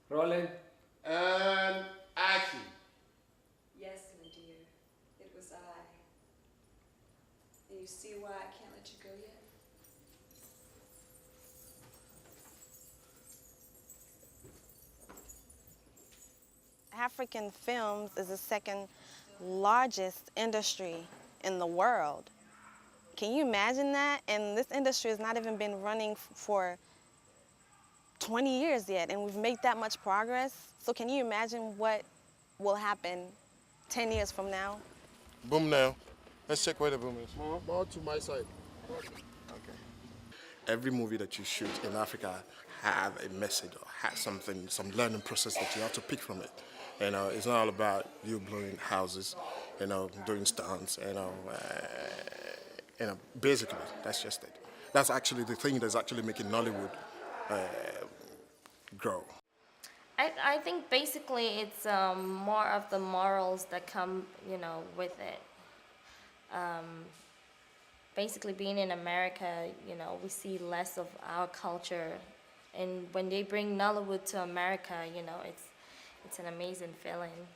Rolling. And action. Yes, my dear, it was I. And you see why I can't let you go yet? African films is the second largest industry in the world. Can you imagine that? And this industry has not even been running for 20 years yet, and we've made that much progress. So can you imagine what will happen 10 years from now? Boom now. Let's check where the boom is. More to my side. Okay. Every movie that you shoot in Africa have a message or has something, some learning process that you have to pick from it. It's not all about you blowing houses, doing stunts, basically, that's just it. That's actually the thing that's actually making Nollywood grow. I think basically it's more of the morals that come, with it. Basically, being in America, we see less of our culture, and when they bring Nollywood to America, it's an amazing feeling.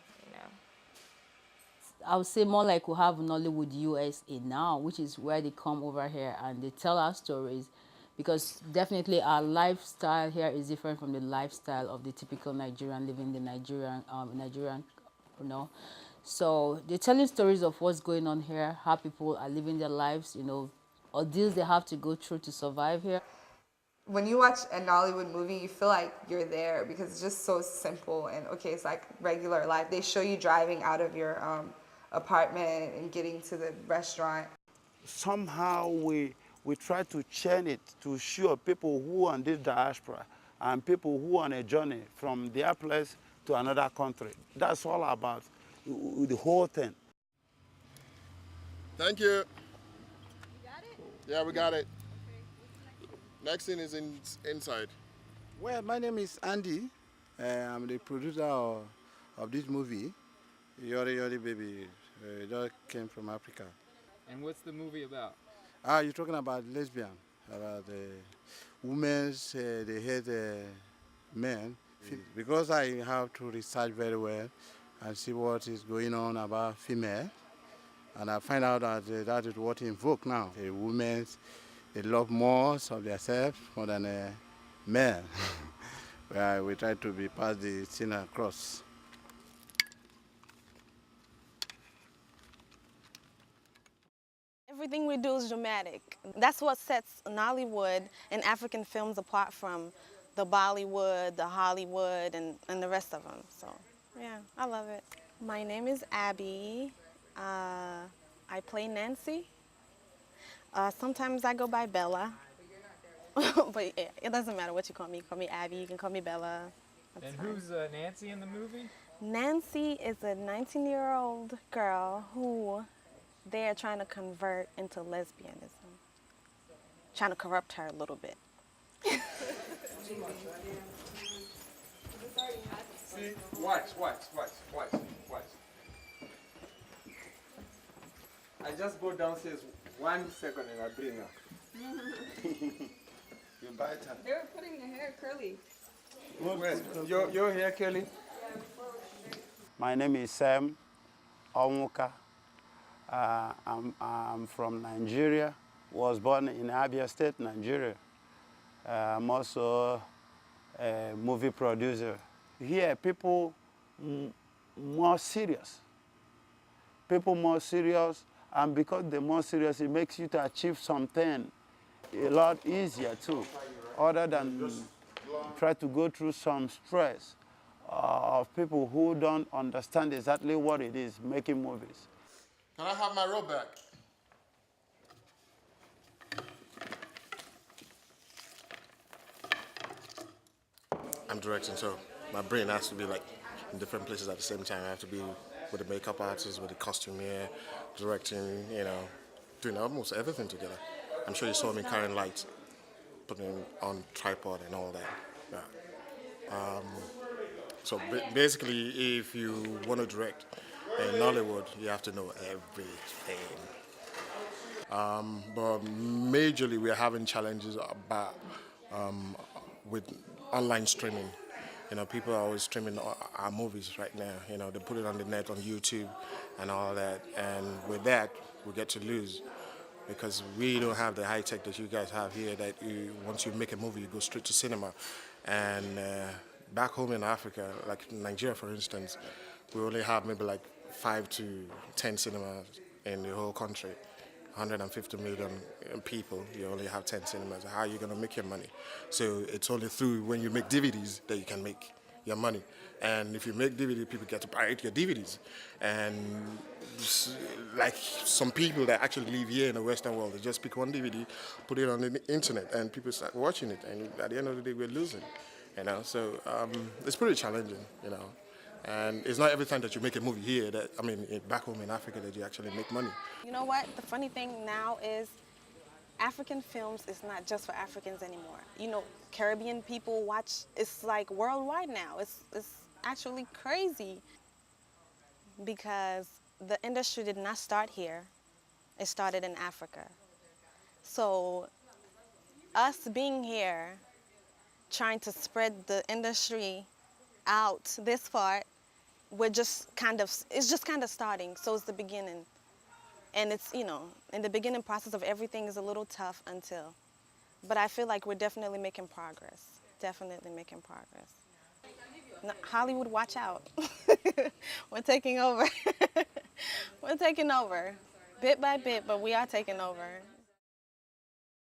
I would say more like we have Nollywood USA now, which is where they come over here and they tell our stories, because definitely our lifestyle here is different from the lifestyle of the typical Nigerian living the Nigerian, you know. So they're telling stories of what's going on here, how people are living their lives, ordeals they have to go through to survive here. When you watch a Nollywood movie, you feel like you're there because it's just so simple and okay, it's like regular life. They show you driving out of your apartment and getting to the restaurant. Somehow we try to chain it to show people who are in this diaspora and people who are on a journey from their place to another country. That's all about the whole thing. Thank you. You got it? Yeah, we got it. Next thing is inside. Well, my name is Andy. I'm the producer of this movie, Yori Yori Babes. It just came from Africa. And what's the movie about? You're talking about lesbian, about women, they hate men. Because I have to research very well and see what is going on about female, and I find out that that is what invoke now. Women, they love more of themselves more than men. We try to be pass the thing across. Everything we do is dramatic. That's what sets Nollywood and African films apart from the Bollywood, the Hollywood, and the rest of them. So, yeah, I love it. My name is Abby. I play Nancy. Sometimes I go by Bella. But yeah, it doesn't matter what you call me. Call me Abby, you can call me Bella. That's And fine. who's Nancy in the movie? Nancy is a 19-year-old girl who they are trying to convert into lesbianism. Trying to corrupt her a little bit. See? Watch. I just go downstairs 1 second and I bring her. You bite her. They were putting the hair curly. Where? Your hair, Kelly? My name is Sam Onwuka. I'm from Nigeria. Was born in Abia State, Nigeria. I'm also a movie producer. Here, people more serious. People more serious, and because they're more serious, it makes you to achieve something a lot easier too, other than try to go through some stress of people who don't understand exactly what it is making movies. Can I have my robe back? I'm directing, so my brain has to be like in different places at the same time. I have to be with the makeup artist, with the costumier, directing, doing almost everything together. I'm sure you saw me carrying lights, putting on tripod and all that. Yeah. So basically, if you want to direct in Nollywood, you have to know everything. But majorly, we're having challenges about with online streaming. You know, people are always streaming our movies right now. You know, they put it on the net, on YouTube and all that. And with that, we get to lose because we don't have the high tech that you guys have here that once you make a movie, you go straight to cinema. And back home in Africa, like Nigeria, for instance, we only have maybe like 5 to 10 cinemas in the whole country. 150 million people, you only have 10 cinemas. How are you going to make your money? So it's only through when you make DVDs that you can make your money. And if you make DVD, people get to pirate your DVDs. And like some people that actually live here in the Western world, they just pick one DVD, put it on the internet, and people start watching it. And at the end of the day, we're losing. You know, so it's pretty challenging. You know. And it's not every time that you make a movie here that, I mean, back home in Africa that you actually make money. You know what? The funny thing now is African films is not just for Africans anymore. You know, Caribbean people watch, it's like worldwide now. It's actually crazy because the industry did not start here. It started in Africa. So us being here, trying to spread the industry out this far, it's just kind of starting, so it's the beginning. And it's, you know, in the beginning process of everything is a little tough but I feel like we're definitely making progress, No, Hollywood, watch out. We're taking over. We're taking over, bit by bit, but we are taking over.